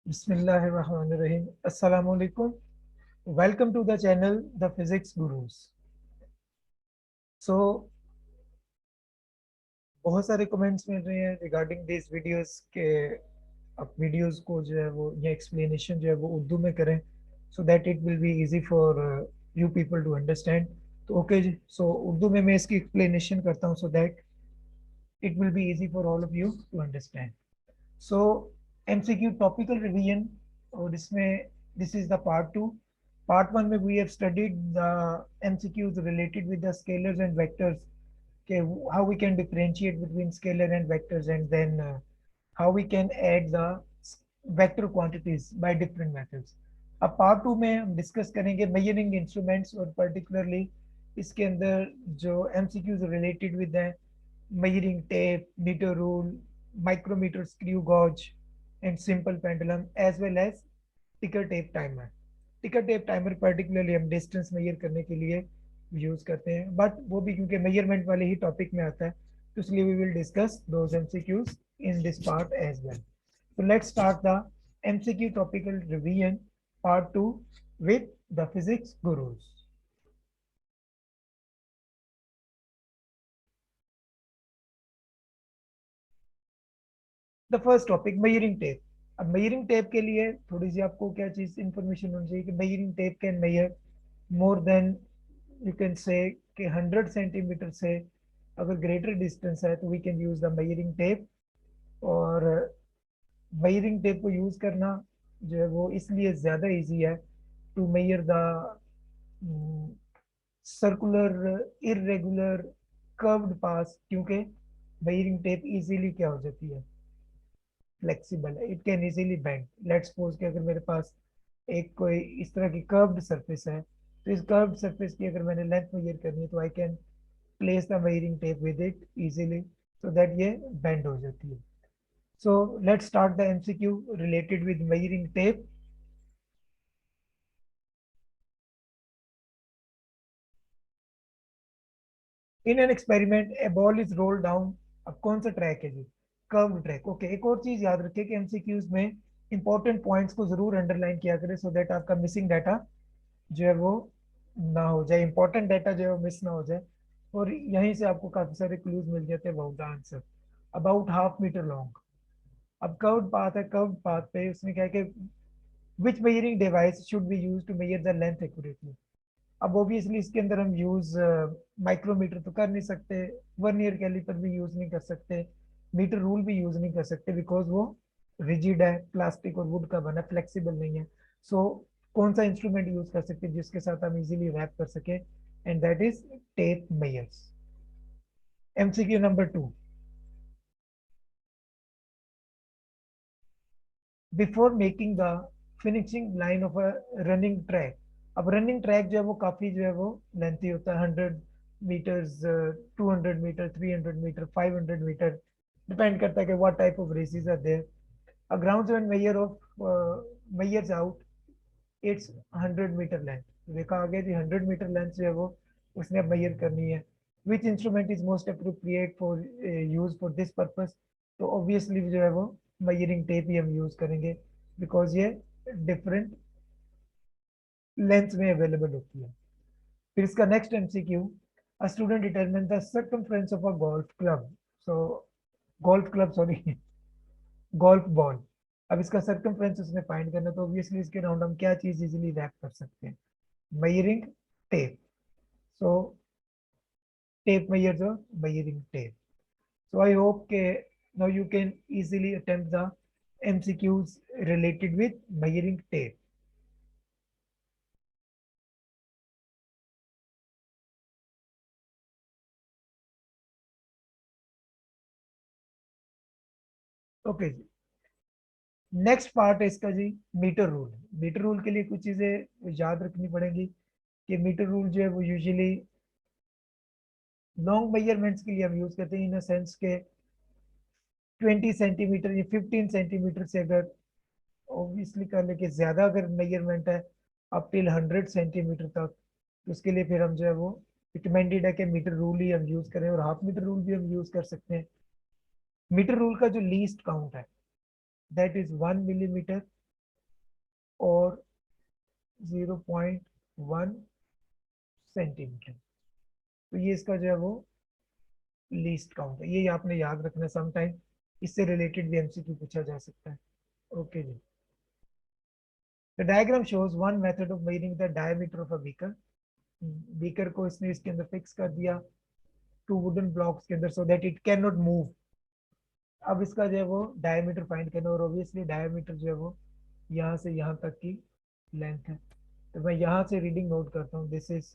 Bismillahirrahmanirrahim. Assalamu alaikum. Welcome to the channel The Physics Gurus. So बहुत सारे comments मिल रहे हैं रिगार्डिंग दिस वीडियोस के आप वीडियोस को जो है वो या एक्सप्लेनेशन जो है वो उर्दू में करें so that it will be easy for you people to understand. तो ओके जी, सो उर्दू में मैं इसकी एक्सप्लेनेशन करता हूँ so that it will be easy for all of you to understand. So MCQ topical revision, और इसमें this is the part two. Part one में we have studied the MCQs related with the scalars and vectors, okay, how we can differentiate between scalar and vectors, and then how we can add the vector quantities by different methods. अब part two में हम discuss करेंगे measuring instruments, और particularly इसके अंदर जो MCQs related with है measuring tape, meter rule, micrometer screw gauge, and simple pendulum, as well as ticker tape timer. टिकर टेप टाइमर पर्टिकुलरली हम डिस्टेंस मेजर करने के लिए यूज करते हैं, बट वो भी क्योंकि मेजरमेंट वाले ही टॉपिक में आता है तो इसलिए we will discuss those MCQs in this part as well. So let's start the MCQ topical revision part 2 with the physics gurus. The first topic measuring tape. अब मेजरिंग टेप के लिए थोड़ी सी आपको क्या चीज इंफॉर्मेशन होनी चाहिए कि measuring tape can measure more than, you can say कि 100 सेंटीमीटर से अगर ग्रेटर डिस्टेंस है तो we can use the measuring tape. और मेजरिंग टेप को यूज करना जो है वो इसलिए ज्यादा इजी है to measure the circular irregular curved path, क्योंकि मेजरिंग टेप इजीली क्या हो जाती है, फ्लेक्सिबल है, it can easily bend. Let's suppose कि अगर मेरे पास एक कोई इस तरह की कर्व्ड सरफेस है तो इस कर्व्ड सरफेस की अगर मैंने लेंथ मेजर करनी है तो I can place the measuring tape with it easily so that ये बेंड हो जाती है। So let's start the MCQ related with measuring tape. In an experiment A ball is roll down. अब कौन सा ट्रैक है जी, कर्व ट्रैक। ओके, एक और चीज याद रखिए कि एमसीक्यूज में इंपॉर्टेंट पॉइंट्स को जरूर अंडरलाइन किया करें सो दैट आपका मिसिंग डाटा जो है वो ना हो जाए, इंपॉर्टेंट डाटा जो है वो मिस ना हो जाए, और यहीं से आपको काफी सारे क्लूज मिल जाते हैं about the answer. About half metre long. अब कर्व्ड पाथ है, कर्व्ड पाथ पे उसने क्या है कि which measuring device should be use to measure the length accurately. अब ऑब्वियसली इसके अंदर हम यूज माइक्रोमीटर तो कर नहीं सकते, वर्नियर कैलिपर भी यूज नहीं कर सकते, मीटर रूल भी यूज नहीं कर सकते बिकॉज वो रिजिड है, प्लास्टिक और वुड का बना, फ्लेक्सिबल नहीं है। सो कौन सा इंस्ट्रूमेंट यूज कर सकते हैं जिसके साथ हम इजीली रैप कर सके, and that is tape measures. MCQ number 2, before making the finishing line of a running track. अब रनिंग ट्रैक जो है वो काफी जो है वो लेंथी होता है, 100 meters, 200 meter, 300 meter, 500 meter, depend करता है कि what type of races are there. A groundsman measure of measures out it's 100 meter length. देखा आगे जी, 100 मीटर लेंथ जो है वो उसने अब मेजर करनी है। Which instrument is most appropriate for use for this purpose. तो ऑब्वियसली जो है वो मेजरिंग टेप ही हम यूज करेंगे बिकॉज ये डिफरेंट लेंथ में अवेलेबल होती है। फिर इसका next MCQ, a student determine the circumference of a golf club. So golf club sorry golf ball. अब इसका सर्कमफ्रेंस उसने फाइंड करना, तो ऑब्वियसली इसके राउंड हम क्या चीज इजीली रैप कर सकते हैं, measuring tape. So tape measures or measuring tape. So I hope now you can easily attempt the MCQs related with measuring tape. Okay जी, नेक्स्ट पार्ट है इसका जी, मीटर रूल। मीटर रूल के लिए कुछ चीजें याद रखनी पड़ेंगी कि मीटर रूल जो है वो यूजुअली लॉन्ग मेजरमेंट्स के लिए हम यूज करते हैं, इन अ सेंस के 20 सेंटीमीटर या 15 सेंटीमीटर से अगर ऑब्वियसली कर ले कि ज्यादा अगर मेजरमेंट है अप टिल 100 सेंटीमीटर तक, तो उसके लिए फिर हम जो है वो रिकमेंडेड है कि मीटर रूल ही हम यूज करें, और हाफ मीटर रूल भी हम यूज कर सकते हैं। मीटर रूल का जो लीस्ट काउंट है दैट इज 1 मिलीमीटर, और 0.1 सेंटीमीटर। तो ये इसका जो है वो लीस्ट काउंट है, ये आपने याद रखना है। समटाइम इससे रिलेटेड भी एमसीक्यू पूछा जा सकता है। ओके जी। The diagram shows one method of measuring the diameter of a beaker. Beaker को इसने इसके अंदर फिक्स कर दिया टू वुडन ब्लॉक्स के अंदर, सो that it can not move. अब इसका जो है वो डायमीटर फाइंड करना, और ऑब्वियसली डायमीटर जो है वो यहाँ से यहाँ तक की लेंथ है। तो मैं यहाँ से रीडिंग नोट करता हूँ, दिस इज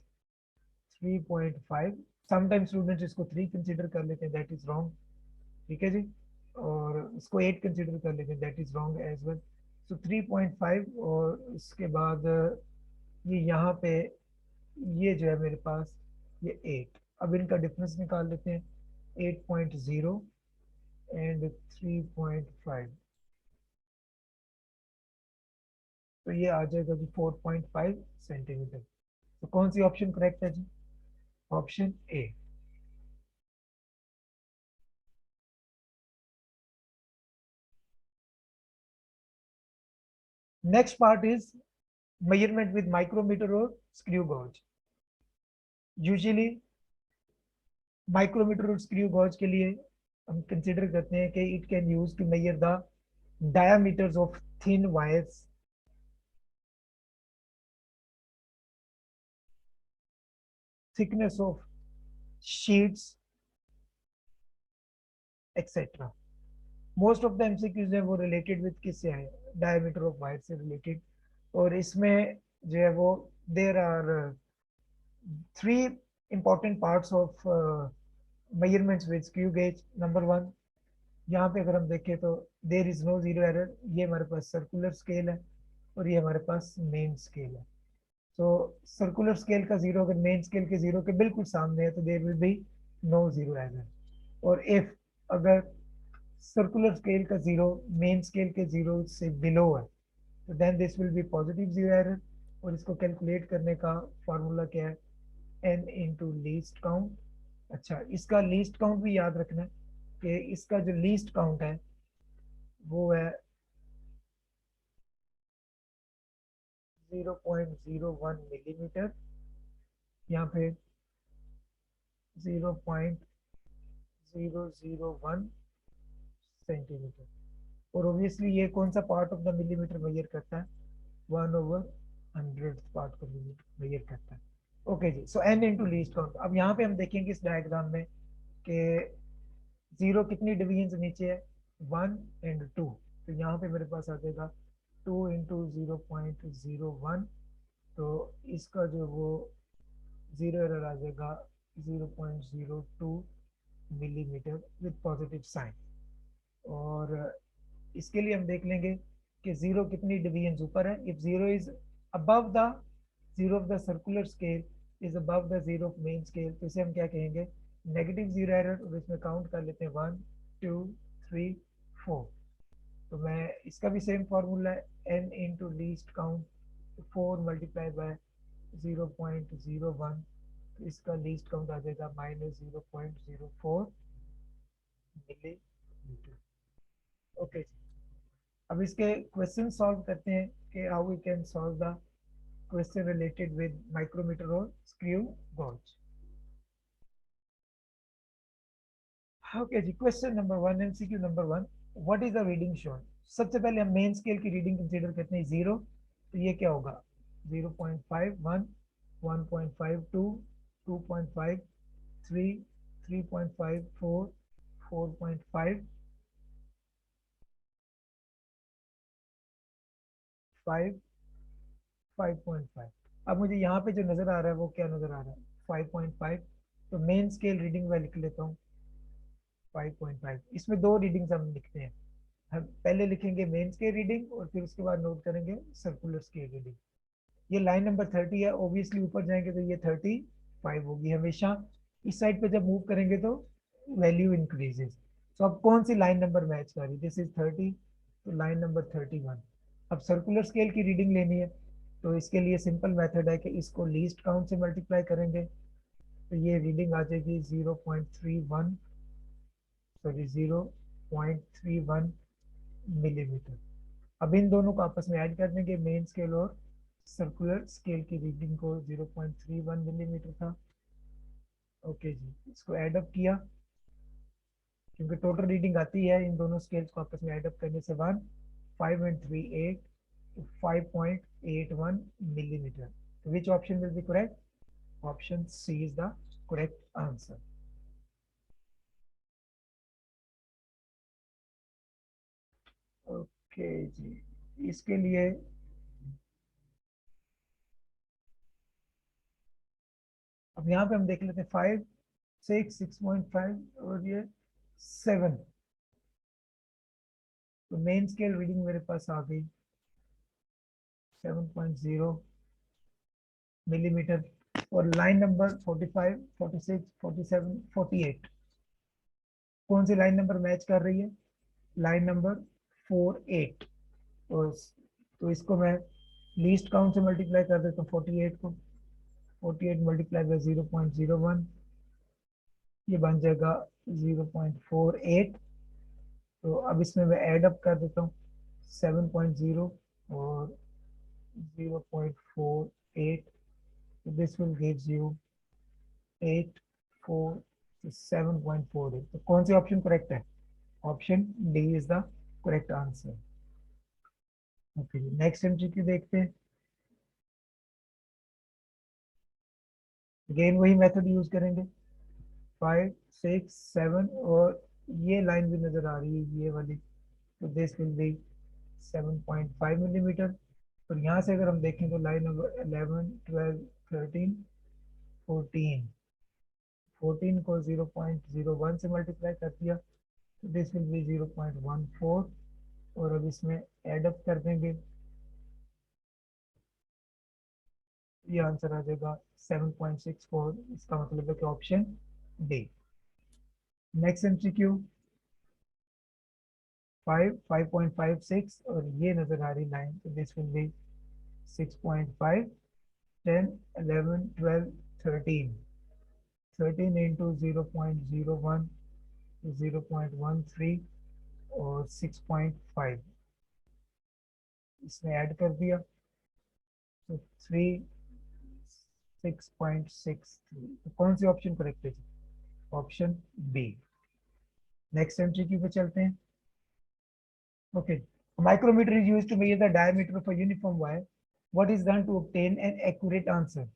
3.5। समटाइम स्टूडेंट्स इसको 3 कंसिडर कर लेते हैं, दैट इज रॉन्ग। ठीक है जी। और इसको 8 कंसिडर कर लेते हैं, that is wrong as well. So 3.5, और इसके बाद ये यहाँ पे ये जो है मेरे पास ये 8। अब इनका डिफरेंस निकाल लेते हैं, 8.0 एंड 3.5। तो ये आ जाएगा जी 4.5 सेंटीमीटर। तो कौन सी ऑप्शन करेक्ट है जी? Option A. Next part is measurement with micrometer और स्क्रू गॉज। यूजुअली माइक्रोमीटर और स्क्रू गॉज के लिए हम कंसिडर करते हैं कि it can use to measure the diameters of thin wires, thickness of sheets, etc. Most of the MCQs है वो रिलेटेड विद किससे है? डायमीटर ऑफ वायर से रिलेटेड। और इसमें जो है वो there are 3 important parts of measurements with screw gauge. Number 1, यहाँ पे अगर हम देखें तो there is no zero error. ये हमारे पास सर्कुलर स्केल है और ये हमारे पास मेन स्केल है। तो सर्कुलर स्केल का जीरो अगर मेन स्केल के जीरो के बिल्कुल सामने है तो there will be no zero error. और इफ अगर सर्कुलर स्केल का जीरो मेन स्केल के जीरो से बिलो है तो then this will be positive zero error. और इसको कैलकुलेट करने का फॉर्मूला क्या है? N into least count. अच्छा, इसका लीस्ट काउंट भी याद रखना है कि इसका जो लीस्ट काउंट है वो है 0.01 मिलीमीटर, यहाँ पे 0.001 सेंटीमीटर। और ऑब्वियसली ये कौन सा part of the millimetre measure करता है? 1/100 पार्ट को मेजर करता है। ओके जी। So N into least count. अब यहाँ पे हम देखेंगे इस डायग्राम में कि जीरो कितनी डिवीजन से नीचे है? 1 और 2। तो यहाँ पे मेरे पास आ जाएगा 2 इंटू 0.01। तो इसका जो वो जीरो एरर आ जाएगा 0.02 मिलीमीटर विथ पॉजिटिव साइन। और इसके लिए हम देख लेंगे कि जीरो कितनी डिवीजन ऊपर है। If zero is above the zero of the circular scale is above the zero of main scale, तो इसे हम क्या कहेंगे? Negative zero error. और इसमें काउंट कर लेते हैं 1 2 3 4। तो मैं इसका भी सेम फॉर्मूला है, N into least count 4 multiply by 0.01। तो इसका लीस्ट काउंट आ जाएगा -0.04 मिलीमीटर। ओके। अब इसके क्वेश्चन सॉल्व करते हैं कि how we can solve the question related with micrometer और स्क्रू गॉज। ओके जी। Question number 1, MCQ number 1, what is the reading shown? सबसे पहले हम मेन स्केल की रीडिंग कंसीडर करते हैं 0। तो ये क्या होगा? 0.51, 1.52, 2.53, 3.54, 4.5, 5, 5.5। अब मुझे यहाँ पे जो नजर आ रहा है वो क्या नजर आ रहा है? 5.5। तो मेन स्केल रीडिंग मैं लिख लेता हूँ 5.5। इसमें दो रीडिंग्स हम लिखते हैं। हम पहले लिखेंगे मेन स्केल रीडिंग और फिर उसके बाद नोट करेंगे सर्कुलर स्केल रीडिंग। ये लाइन नंबर 30 है, ऑब्वियसली ऊपर जाएंगे तो ये 35 होगी। हमेशा इस साइड पे जब मूव करेंगे तो वैल्यू इंक्रीजेस। तो अब कौन सी लाइन नंबर मैच कर रही? दिस इज 30, तो लाइन नंबर 31। अब सर्कुलर स्केल की रीडिंग लेनी है तो इसके लिए सिंपल मेथड है कि इसको लीस्ट काउंट से मल्टीप्लाई करेंगे। तो ये रीडिंग आ जाएगी 0.31, सॉरी 0.31 मिलीमीटर। अब इन दोनों को आपस में ऐड कर देंगे, मेन स्केल और सर्कुलर स्केल की रीडिंग को 0.31 मिलीमीटर था। ओके जी, इसको ऐड अप किया, क्योंकि टोटल रीडिंग आती है इन दोनों स्केल्स को आपस में ऐड अप करने से 1 5 and 3 8 5.81 millimeter. Which option will be correct? Option C is the correct answer. Okay जी, इसके लिए अब यहाँ पे हम देख लेते हैं 5 6 6.5 और ये 7। तो मेन स्केल रीडिंग मेरे पास आ गई 7.0 मिलीमीटर, और लाइन नंबर 45 46 47 48 कौन सी लाइन नंबर मैच कर रही है? Line number 48। तो तो इसको मैं लीस्ट काउंट से मल्टीप्लाई कर देता हूँ 48 को। 48 मल्टीप्लाई बाय 0.01, ये बन जाएगा 0.48। तो अब इसमें मैं ऐड अप कर देता हूँ 7.0 और 0.48। This will gives you 847.48। तो कौन सी ऑप्शन करेक्ट है? Option D is the correct answer. Okay, next MCQ देखते हैं। अगेन वही मेथड यूज करेंगे, 5 6 7, और ये लाइन भी नजर आ रही है ये वाली, तो दिस विल बी 7.5 मिलीमीटर। और यहाँ से अगर हम देखें तो लाइन नंबर 11 12 13 14, 14 को 0.01 से मल्टीप्लाई कर दिया, तो दिस विल बी 0.14। और अब इसमें एड अप कर देंगे, ये आंसर आ जाएगा 7.64। इसका मतलब है कि ऑप्शन डी। नेक्स्ट एमसीक्यू 5 5.56, और ये नजर आ रही लाइन, तो दिस विल बी 6.5 10 11 12 13। 13 इंटू 0.01 0.13 और 6.5 इसमें ऐड कर दिया, तो 6.63। तो कौन सी ऑप्शन करेक्ट है? Option B. नेक्स्ट एमसीक्यू पे चलते हैं। Okay, micrometer is used to measure the diameter of a uniform wire. What is done to obtain an accurate answer?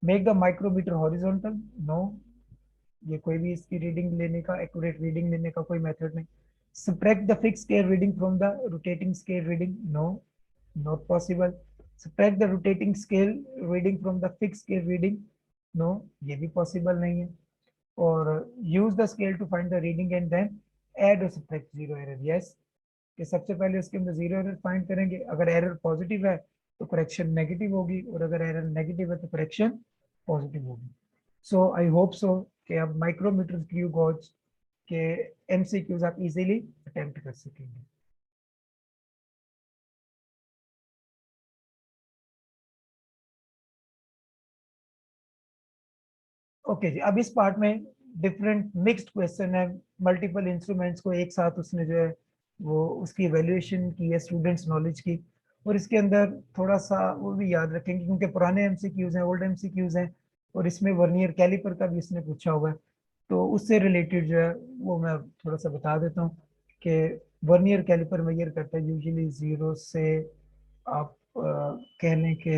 Make the micrometer horizontal? No. ये कोई भी इसकी reading लेने का, एक्यूरेट रीडिंग लेने का कोई मेथड नहीं। Subtract the fixed scale reading from the rotating scale reading? No, not possible. Subtract the rotating scale reading from the fixed scale reading? No, ये भी पॉसिबल नहीं है। और use the scale to find the reading and then add or subtract zero error? Yes, कि सबसे पहले उसके अंदर जीरो एरर फाइंड करेंगे, अगर एरर पॉजिटिव है तो करेक्शन नेगेटिव होगी, और अगर एरर नेगेटिव है तो करेक्शन पॉजिटिव होगी। सो आई होप सो कि आप माइक्रोमीटर क्यू गॉज के एमसीक्यूज आप इजीली अटेम्प्ट कर सकेंगे। ओके जी, अब इस पार्ट में डिफरेंट मिक्स्ड क्वेश्चन है, मल्टीपल इंस्ट्रूमेंट्स को एक साथ उसने जो है वो उसकी एवेल्यूएशन की है स्टूडेंट्स नॉलेज की, और इसके अंदर थोड़ा सा वो भी याद रखेंगे क्योंकि पुराने एमसीक्यूज हैं, ओल्ड एमसीक्यूज हैं, और इसमें वर्नियर कैलिपर का भी इसने पूछा हुआ है। तो उससे रिलेटेड जो है वो मैं थोड़ा सा बता देता हूँ कि वर्नियर कैलिपर मेजर करता है यूजुअली 0 से आप कह लें कि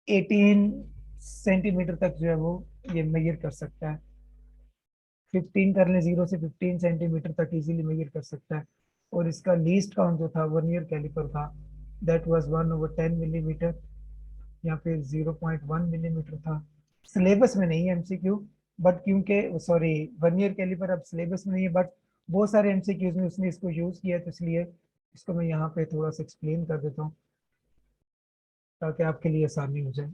18 सेंटीमीटर तक जो है वो ये मेजर कर सकता है। 15 कर लें, 0 से 15 सेंटीमीटर तक इजीली मेजर कर सकता है। और इसका लीस्ट काउंट जो था वर्नियर कैलिपर का, दैट वाज 1/10 मिलीमीटर, या फिर 0.1 मिलीमीटर था। सिलेबस में नहीं है एमसीक्यू, बट क्योंकि सॉरी वर्नियर कैलिपर अब सिलेबस में नहीं है, बट बहुत सारे एमसीक्यूज में उसने इसको यूज किया, तो इसलिए इसको मैं यहाँ पे थोड़ा सा एक्सप्लेन कर देता हूँ ताकि आपके लिए आसानी हो जाए।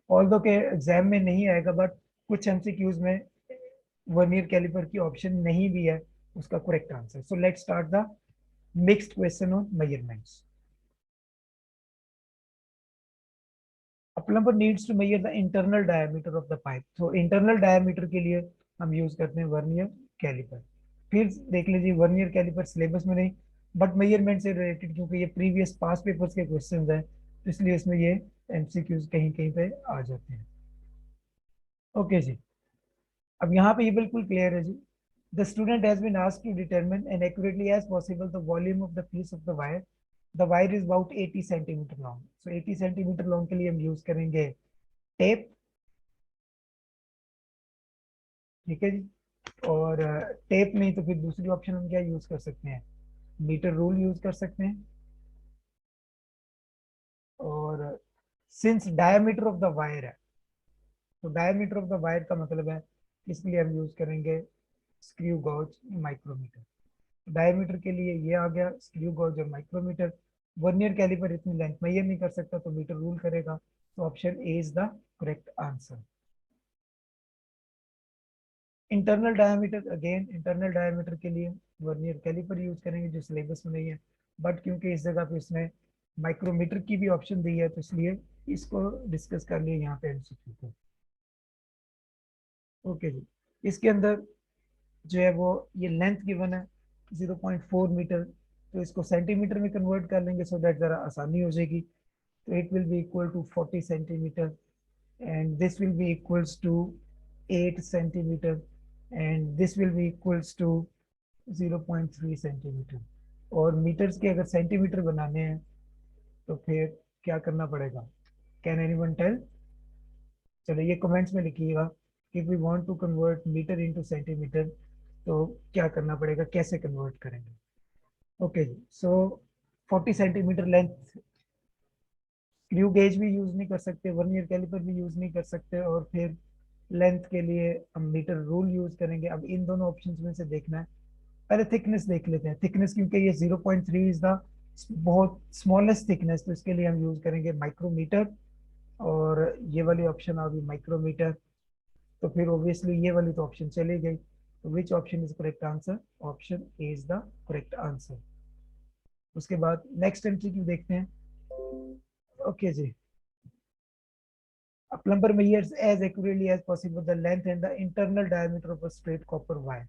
ऑल्दो के एग्जाम में नहीं आएगा, बट कुछ एमसीक्यूज में वर्नियर कैलिपर की ऑप्शन नहीं भी है उसका correct answer. So let's start the mixed question on measurements. A plumber needs to measure the internal diameter of the pipe. तो इंटरनल डायमीटर के लिए हम यूज करते हैं वर्नियर कैलिपर। फिर देख लीजिए वर्नियर कैलिपर सिलेबस में नहीं, बट मेजरमेंट से रिलेटेड, क्योंकि ये प्रीवियस पास पेपर्स के क्वेश्चंस हैं, तो इसलिए इसमें ये एमसीक्यूज कहीं कहीं पे आ जाते हैं। ओके जी, अब यहाँ पे ये बिल्कुल क्लियर है जी। The student has been asked to determine and accurately as possible the volume of the piece of the wire. The wire is about 80 centimetre long. So 80 centimetre long के लिए हम यूज करेंगे टेप। ठीक है जी। और tape नहीं तो फिर दूसरी ऑप्शन हम क्या यूज कर सकते हैं, मीटर रूल यूज कर सकते हैं। और since diameter of the wire है, तो डायमीटर ऑफ द वायर का मतलब है, इसके लिए हम यूज करेंगे स्क्रू गॉज माइक्रोमीटर। डायमीटर के लिए ये आ गया स्क्रू गॉज और माइक्रोमीटर। वर्नियर कैलिपर इतनी लेंथ मेजर नहीं कर सकता, तो मीटर रूल करेगा। तो option A is the correct answer. Internal diameter, again internal diameter के लिए वर्नियर कैलिपर यूज करेंगे, जो सिलेबस में नहीं है। बट क्योंकि इस जगह पे इसने माइक्रोमीटर की भी ऑप्शन दी है, तो इसलिए इसको डिस्कस कर लिए यहाँ पे एमसीक्यू को। ओके जी, इसके अंदर जो है वो ये लेंथ गिवन है 0.4 मीटर, तो इसको सेंटीमीटर में कन्वर्ट कर लेंगे सो दैट जरा आसानी हो जाएगी। तो it will be equal to 40 centimetre and this will be equals to 8 centimetre and this will be equals to 0.3 centimetre. और मीटर्स के अगर सेंटीमीटर बनाने हैं तो फिर क्या करना पड़ेगा, कैन एनीवन टेल? चलो ये कमेंट्स में लिखिएगा कि we want to convert metre into centimetre, तो क्या करना पड़ेगा, कैसे कन्वर्ट करेंगे। ओके जी, so 40 centimetre length, screw gauge भी यूज नहीं कर सकते, वर्नियर कैलिपर भी यूज नहीं कर सकते, और फिर लेंथ के लिए हम मीटर रूल यूज करेंगे। अब इन दोनों ऑप्शंस में से देखना है। पहले थिकनेस देख लेते हैं। थिकनेस क्योंकि ये 0.3 इज द बहुत स्मॉलेस्ट थिकनेस, तो इसके लिए हम यूज करेंगे माइक्रोमीटर। और ये वाली ऑप्शन आ गई माइक्रोमीटर, तो फिर ऑब्वियसली ये वाली तो ऑप्शन चली गई। तो which option is correct answer? Option A is the correct answer. उसके बाद नेक्स्ट एमसीक्यू देखते हैं। ओके जी, a plumber measures as accurately as possible the length and the internal diameter of a straight copper wire।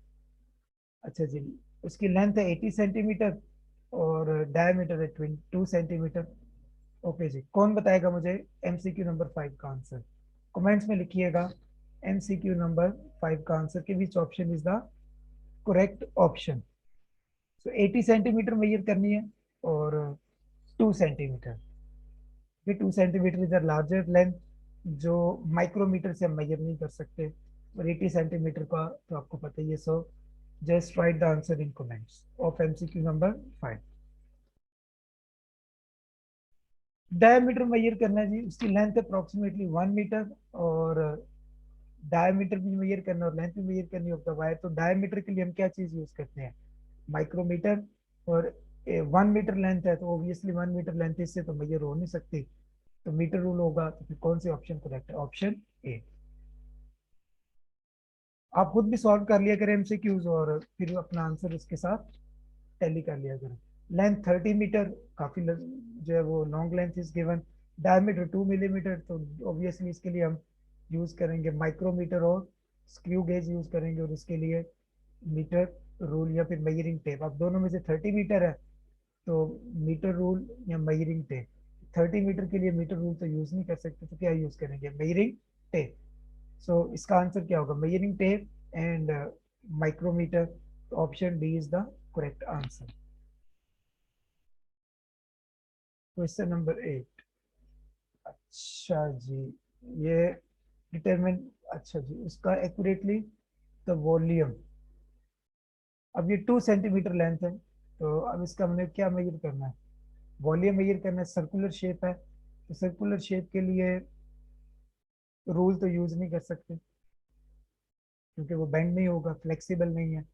अच्छा जी, उसकी length है 80 centimetre और diameter है 22 सेंटीमीटर। ओके जी, कौन बताएगा मुझे एमसीक्यू नंबर 5 का आंसर? कमेंट्स में लिखिएगा एमसीक्यू नंबर 5 का आंसर के विच option is the correct option. So 80 centimetre measure करनी है और 2 सेंटीमीटर। ये 2 centimetre is the larger length, जो माइक्रोमीटर से हम मेजर नहीं कर सकते। और 80 सेंटीमीटर का तो आपको पता ही है। So just write the answer in comments of MCQ number 5। Diameter measure करना है जी, उसकी लेंथ अप्रोक्सीमेटली 1 मीटर, और डायमीटर भी मेजर करना और लेंथ भी मेजर करनी होता है वायर। तो डायमीटर के लिए हम क्या चीज यूज करते हैं, माइक्रोमीटर। और 1 मीटर लेंथ है, तो ऑब्वियसली 1 मीटर लेंथ इससे तो मेजर हो नहीं सकती, तो मीटर रूल होगा। तो फिर कौन सी ऑप्शन करेक्ट है? Option A. आप खुद भी सॉल्व कर लिया करें एमसीक्यूज, और फिर अपना आंसर उसके साथ टैली कर लिया करें। लेंथ 30 मीटर, काफी जो है वो long length is given. Diameter 2 millimetre, तो ऑब्वियसली इसके लिए हम यूज करेंगे माइक्रोमीटर और स्क्रू गेज यूज करेंगे। और इसके लिए मीटर रूल या फिर मेजरिंग टेप, अब दोनों में से 30 मीटर है, तो मीटर रूल या मेजरिंग टेप। 30 मीटर के लिए मीटर रूल तो यूज नहीं कर सकते, तो क्या यूज करेंगे, मेजरिंग टेप। सो इसका आंसर क्या होगा, measuring tape and micrometer. Option D is the correct answer. Question number 8। अच्छा जी, ये डिटरमिन, अच्छा जी, उसका एक्यूरेटली द वॉल्यूम। अब ये 2 सेंटीमीटर लेंथ है, तो अब इसका हमने क्या मेजर करना है, वॉल्यूम मेजर करना है। सर्कुलर शेप है, तो सर्कुलर शेप के लिए रूल तो यूज नहीं कर सकते, क्योंकि वो बेंड नहीं होगा, फ्लेक्सिबल नहीं है।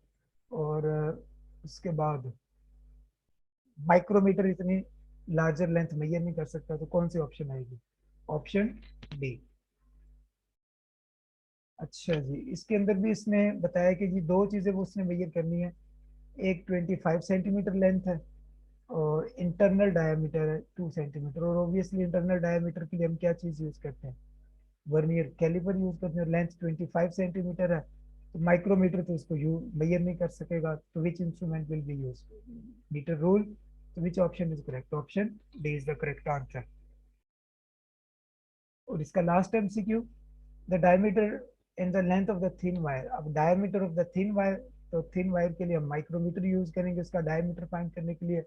और उसके बाद माइक्रोमीटर इतनी लार्जर लेंथ मेजर नहीं कर सकता, तो कौन सी ऑप्शन आएगी? Option D. अच्छा जी, इसके अंदर भी इसने बताया कि जी दो चीजें वो उसने मेजर करनी है। एक 25 सेंटीमीटर लेंथ है, और इंटरनल डायमीटर है 2 सेंटीमीटर। और ऑब्वियसली इंटरनल डायमीटर के लिए हम क्या चीज यूज करते हैं, वर्नियर कैलिपर यूज करते हैं। लेंथ 25 सेंटीमीटर है, तो माइक्रोमीटर तो इसको यू मेजर नहीं कर सकेगा, तो which instrument will be use? Metre rule. तो which option is correct? Option D is the correct answer. और इसका last MCQ, the diameter and the length of the thin wire. अब diameter of the thin wire, तो thin wire के लिए हम micrometer use करेंगे, उसका डायमीटर फाइंड करने के लिए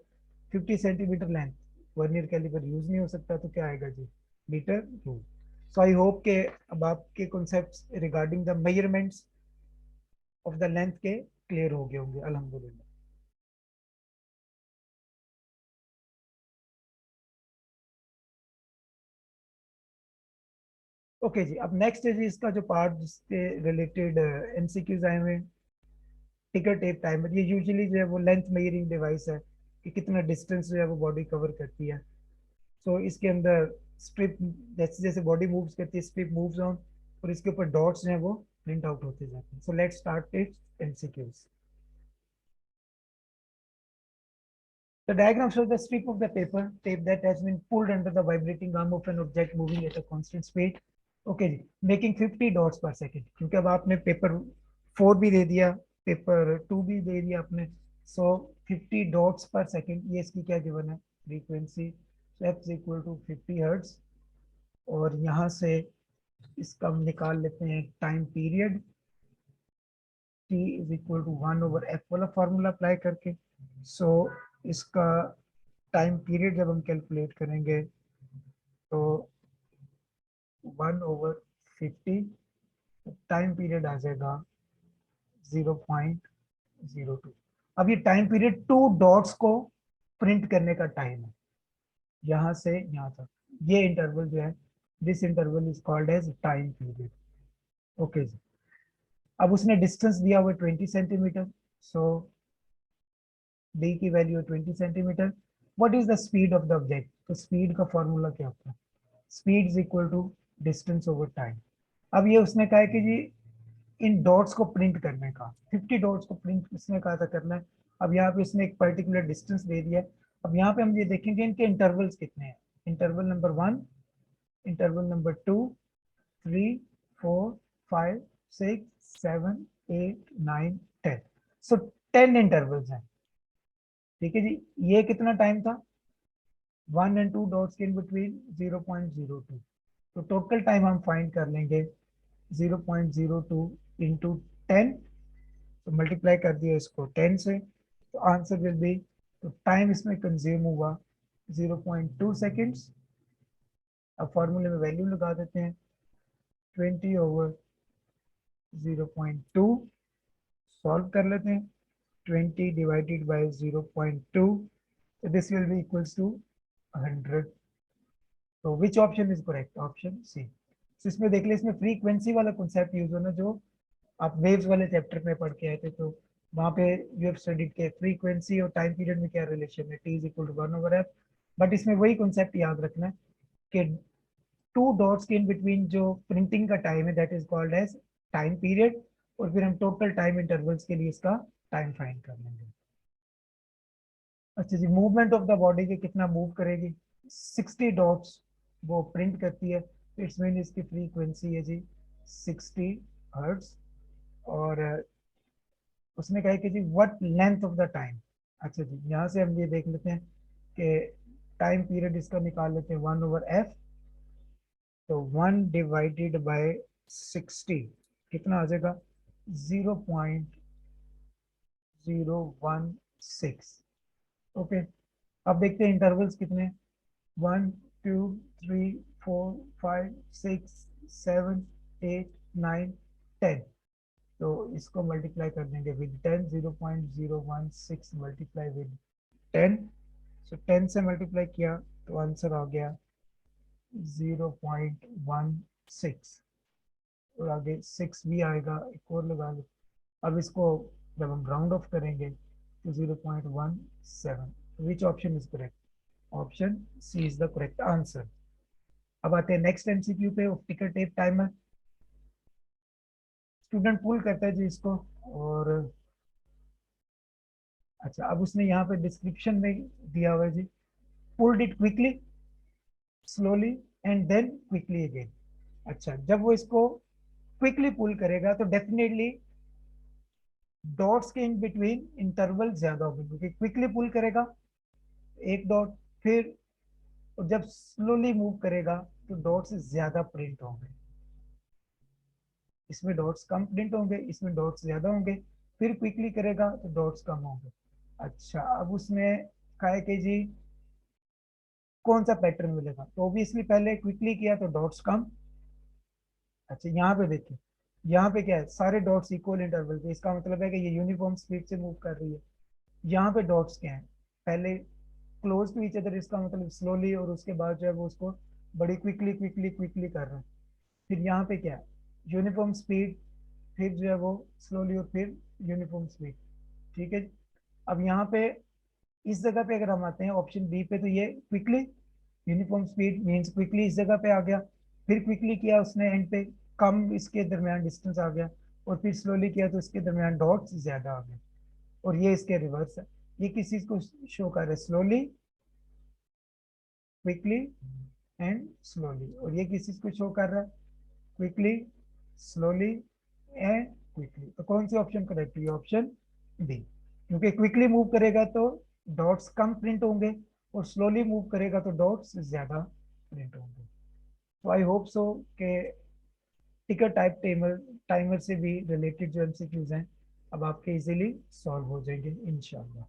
50 centimetre length, vernier caliper use नहीं हो सकता, तो क्या आएगा जी? Metre rule. So I hope के अब आपके concepts regarding the measurements of the length के क्लियर हो गए होंगे, अल्हम्दुलिल्लाह। ओके जी, अब नेक्स्ट है जी इसका जो पार्ट जिसके रिलेटेड एमसीक्यूज आए हुए हैं। टिकर टेप टाइमर, ये यूजुअली जो है वो लेंथ मेजरिंग डिवाइस है कि कितना डिस्टेंस जो है वो बॉडी कवर करती है। सो इसके अंदर स्ट्रिप, जैसे जैसे बॉडी मूव्स करती है स्ट्रिप मूव्स ऑन, और इसके ऊपर डॉट्स जो है वो प्रिंट आउट होते जाते हैं। So let's start it MCQs. The diagram shows the strip of the paper tape that has been pulled under the vibrating arm of an object moving at a constant speed. Okay जी, making 50 dots per second। क्योंकि अब आपने paper 4 भी दे दिया, paper 2 भी दे दिया आपने, सो 50 dots पर सेकेंड, ये इसकी क्या गिवन है? Frequency. X equal to 50 hertz. और यहाँ से इसका हम निकाल लेते हैं time period, T is equal to 1/f वाला फॉर्मूला अप्लाई करके। सो इसका टाइम पीरियड जब हम कैलकुलेट करेंगे तो 1/50, टाइम पीरियड आ जाएगा 0.02। अब ये टाइम पीरियड 2 डॉट्स को प्रिंट करने का टाइम है, यहाँ से यहाँ तक ये इंटरवल जो है, this interval is called as time period. Okay जी, अब उसने डिस्टेंस दिया हुआ 20 सेंटीमीटर। सो डी की value 20 centimetre. What is the speed of the object? तो स्पीड का फॉर्मूला क्या होता है? Speed is equal to distance over time. अब ये उसने कहा है कि जी इन डॉट्स को प्रिंट करने का, 50 डॉट्स को प्रिंट इसने कहा था करना है। अब यहाँ पे इसने एक पर्टिकुलर डिस्टेंस दे दिया। अब यहाँ पे हम ये देखेंगे इनके इंटरवल्स कितने हैं। Interval number 1, interval number 2, 3, 4, 5, 6, 7, 8, 9, 10। सो 10 इंटरवल्स हैं। ठीक है जी, ये कितना टाइम था? 1 and 2 डॉट्स के इन बिटवीन 0.02। तो टोटल टाइम हम फाइंड कर लेंगे 0.02 इंटू 10। तो मल्टीप्लाई कर दिया इसको 10 से, तो आंसर विल बी, तो टाइम इसमें कंज्यूम हुआ 0.2 सेकेंड्स। अब फॉर्मूले में वैल्यू लगा देते हैं, 20/0.2, सॉल्व कर लेते हैं। 20 divided by 0.2, so this will be equals to 100। तो which option is correct? Option C. इसमें देख ले, इसमें फ्रीक्वेंसी वाला कॉन्सेप्ट यूज होना जो आप वेव्स वाले चैप्टर में पढ़ के आए थे, तो वहाँ पे यू हैव स्टडीड के फ्रीक्वेंसी और टाइम पीरियड में क्या रिलेशन है, T is equal to 1/f। But इसमें वही कॉन्सेप्ट याद रखना है कि 2 डॉट्स के इन बिटवीन जो प्रिंटिंग का टाइम है that is called as time period, और फिर हम टोटल टाइम इंटरवल्स के लिए इसका टाइम फाइंड कर लेंगे। अच्छा जी, मूवमेंट ऑफ द बॉडी के कितना मूव करेगी? 60 डॉट्स वो प्रिंट करती है, इट्स मीन इसकी फ्रीक्वेंसी है जी 60 हर्ट्ज। और उसने कहा कि जी what length of the time. अच्छा जी, यहाँ से हम ये देख लेते हैं कि टाइम पीरियड इसका निकाल लेते हैं 1/f। तो 1/60 कितना आ जाएगा? 0.016। ओके, अब देखते हैं इंटरवल्स कितने हैं। 1, 2, 3, 4, 5, 6, 7, 8, 9, 10। तो इसको मल्टीप्लाई कर देंगे विद 10, 0.016 मल्टीप्लाई विद 10। सो 10 से मल्टीप्लाई किया तो आंसर आ गया 0.16। और आगे 6 भी आएगा, एक और लगा लो। अब इसको जब हम राउंड ऑफ करेंगे तो 0.17। Which option is correct? Option C is the correct answer. अब आते हैं नेक्स्ट एमसीक्यू पे, टिकर टेप टाइमर। स्टूडेंट पुल करता है जी इसको, और अच्छा अब उसने यहाँ पे डिस्क्रिप्शन में दिया हुआ है जी, pulled it quickly, slowly and then quickly again. अच्छा, जब वो इसको क्विकली पुल करेगा तो डेफिनेटली डॉट्स के इन बिटवीन इंटरवल ज्यादा होंगे, क्योंकि क्विकली पुल करेगा एक डॉट, फिर और जब स्लोली मूव करेगा तो डॉट्स ज्यादा प्रिंट होंगे। इसमें डॉट्स कम प्रिंट होंगे, इसमें डॉट्स ज्यादा होंगे। फिर क्विकली करेगा तो डॉट्स कम होंगे। अच्छा, अब उसमें कहा है कि जी कौन सा पैटर्न मिलेगा, तो ऑब्वियसली पहले क्विकली किया तो डॉट्स कम। अच्छा, यहाँ पे देखिए, यहाँ पे क्या है, सारे डॉट्स इक्वल इंटरवल पे, इसका मतलब है कि ये यूनिफॉर्म स्पीड से मूव कर रही है। यहाँ पे डॉट्स क्या है, पहले क्लोज टू ईच अदर, इसका मतलब स्लोली, और उसके बाद जो है वो उसको बड़ी क्विकली क्विकली क्विकली कर रहे हैं। फिर यहाँ पे क्या है, यूनिफॉर्म स्पीड, फिर जो है वो स्लोली, और फिर यूनिफॉर्म स्पीड। ठीक है। अब यहाँ पे इस जगह पे अगर हम आते हैं ऑप्शन बी पे, तो ये quickly, uniform speed means quickly इस जगह पे आ गया। फिर क्विकली किया उसने एंड पे, कम इसके दरमियान डिस्टेंस आ गया। और फिर स्लोली किया तो इसके दरमियान डॉट्स ज्यादा आ गए। और ये इसके रिवर्स है, ये किस चीज को शो कर रहा है, स्लोली, क्विकली एंड स्लोली। और ये किस चीज को शो कर रहा है, क्विकली, स्लोली एंड क्विकली। तो कौन सी ऑप्शन करेक्ट है, ऑप्शन बी, क्योंकि क्विकली मूव करेगा तो डॉट्स कम प्रिंट होंगे, और स्लोली मूव करेगा तो डॉट्स ज्यादा प्रिंट होंगे। तो आई होप सो के टिकर टाइप टाइमर टाइमर से भी रिलेटेड जो एमसीक्यूज हैं अब आपके इजीली सॉल्व हो जाएंगे इंशाल्लाह।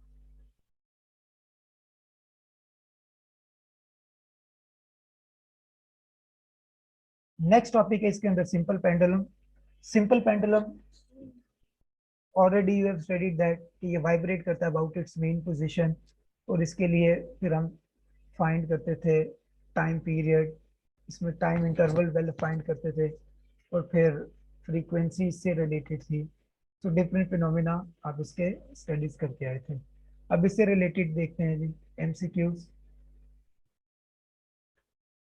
नेक्स्ट टॉपिक है इसके अंदर simple pendulum. Simple pendulum, already you have studied that कि ये वाइब्रेट करता है अबाउट इट्स मेन पोजीशन। और इसके लिए फिर हम फाइंड करते थे टाइम पीरियड, इसमें टाइम इंटरवल वैल्यू फाइंड करते थे, और फिर फ्रीक्वेंसी इससे रिलेटेड थी। तो डिफरेंट फिनोमिना आप इसके स्टडीज करके आए थे। अब इससे रिलेटेड देखते हैं जी MCQs.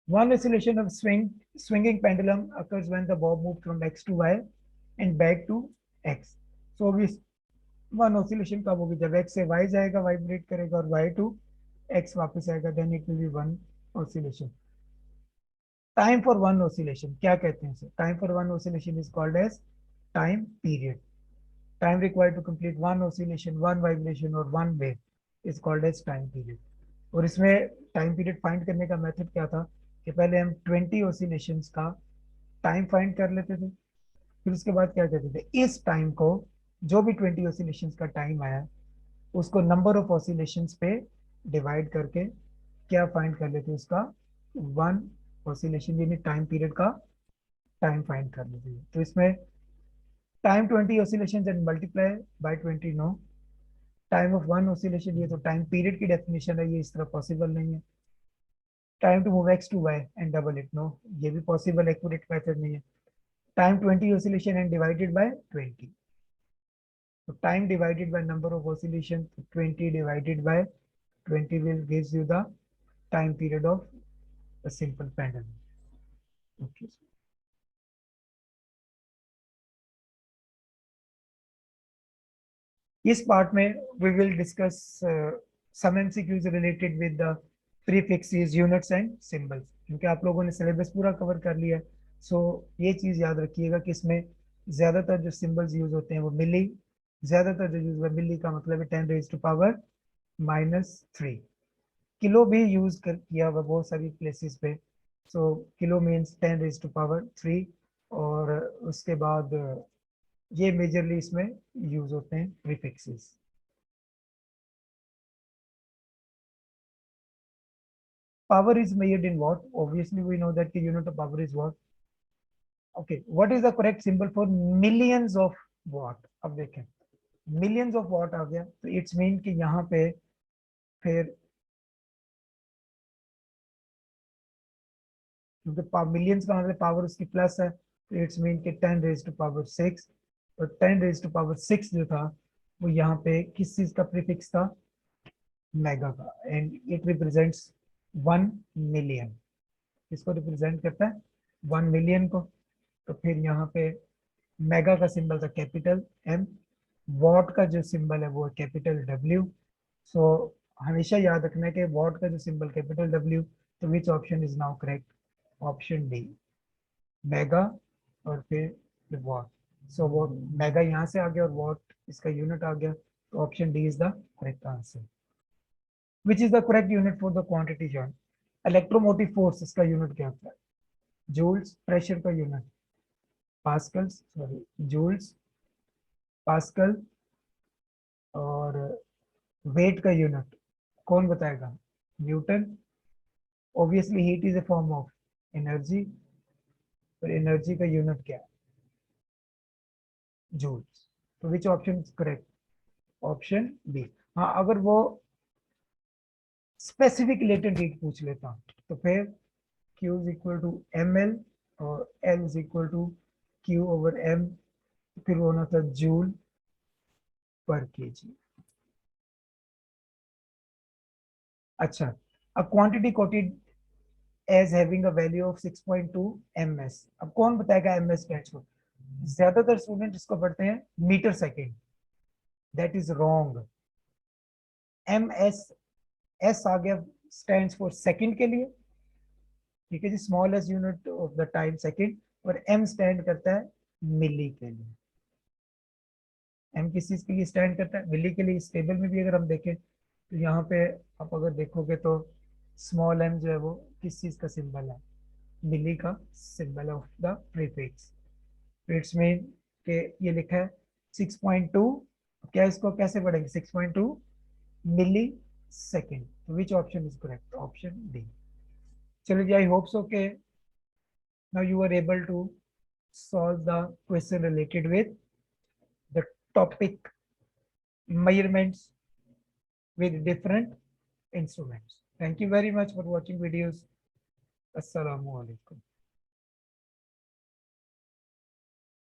One oscillation of swinging pendulum occurs when the bob moves from x to y and back to x. So obvious one oscillation कब होगी, जब x से y जाएगा वाइब्रेट करेगा, और y टू x वापस आएगा, then it will be one oscillation. Time for one oscillation क्या कहते हैं, time for one oscillation is called as time period. Time required to complete one oscillation, one vibration और one wave is called as time period. और इसमें time period find करने का method क्या था कि पहले हम 20 ऑसिलेशंस का टाइम फाइंड कर लेते थे। फिर उसके बाद क्या करते थे, इस टाइम को, जो भी 20 ऑसिलेशंस का टाइम आया, उसको नंबर ऑफ ऑसिलेशंस पे डिवाइड करके क्या फाइंड कर लेते, उसका वन ऑसिलेशन यानी टाइम पीरियड का टाइम फाइंड कर लेते हैं। तो इसमें time 20 oscillation and multiply by 20 no, time of one oscillation, ये तो टाइम पीरियड की डेफिनेशन है, ये इस तरह पॉसिबल नहीं है। Time to move X to Y and double it, no, ये भी पॉसिबल एक्यूरेट मेथड नहीं है। Time 20 oscillation and divided by 20, तो time divided by number of oscillation, 20 divided by 20 will gives you the time period of a simple pendulum. Okay. इस part में we will discuss some MCQs related with the prefixes, units and symbols, क्योंकि आप लोगों ने syllabus पूरा cover कर लिया है। सो ये चीज याद रखिएगा कि इसमें ज्यादातर जो सिंबल्स यूज होते हैं वो मिली, ज्यादातर जो यूज हुआ मिली का मतलब है 10⁻³ किलो भी यूज कर किया हुआ बहुत सारी प्लेसेस पे। सो किलो मीन्स 10⁻³ और उसके बाद ये मेजरली इसमें यूज होते हैं prefixes. Power is measured in watt. Obviously, we know that the unit of power is watt. Okay, what is the correct symbol for millions of watt? अब देखें, millions of watt आ गया, तो it's mean कि यहाँ पे फिर, क्योंकि millions का मतलब पावर उसकी प्लस है, तो इट्स मीन कि 10⁻⁶। और 10⁻⁶ जो था वो यहाँ पे किस चीज का प्रीफिक्स था, मेगा का, एंड इट रिप्रेजेंट्स 1 मिलियन। इसको रिप्रेजेंट करता है 1 मिलियन को। तो फिर यहाँ पे मेगा का सिंबल था कैपिटल एम, वॉट का जो सिंबल है वो कैपिटल डब्ल्यू। सो हमेशा याद रखना है कि वॉट का जो सिंबल कैपिटल डब्ल्यू, तो which option is now correct, option D, mega और फिर वॉट। सो वो मेगा यहाँ से आ गया और वॉट इसका यूनिट आ गया, तो option D is the correct answer. Which is the correct unit for the quantity joule? Electromotive force इसका यूनिट क्या होता है? जूल्स। प्रेशर का unit pascal, sorry joules, pascal. और वेट का यूनिट कौन बताएगा? Newton. Obviously heat is a form of energy, पर एनर्जी का यूनिट क्या है? जूल्स। तो which option is correct? Option B. हाँ, अगर वो स्पेसिफिक लेटेंट हीट पूछ लेता तो फिर Q is equal to M L और L is equal to Q over M, फिर वो होना था जूल पर केजी। अच्छा, a quantity quoted as having a value of 6.2 ms। अब कौन बताएगा ms स्टैंड्स फॉर? ज्यादातर स्टूडेंट इसको पढ़ते हैं metre second, that is wrong. ms, s आ गया स्टैंड्स फॉर सेकंड के लिए, ठीक है जी, smallest unit of the time second, और m स्टैंड करता है मिली के लिए। m किस चीज के लिए स्टैंड करता है? मिली के लिए। इस टेबल में भी अगर हम देखें तो यहाँ पे आप अगर देखोगे तो स्मॉल m जो है वो किस चीज का सिंबल है? मिली का symbol of the prefix. It's mean के ये लिखा है 6.2, क्या इसको कैसे पढ़ेंगे? 6.2 millisecond. Which option is correct? Option D. चलो जी, आई होप सो के now you are able to solve the question related with the topic measurements with different instruments. Thank you very much for watching videos. Assalamu alaikum.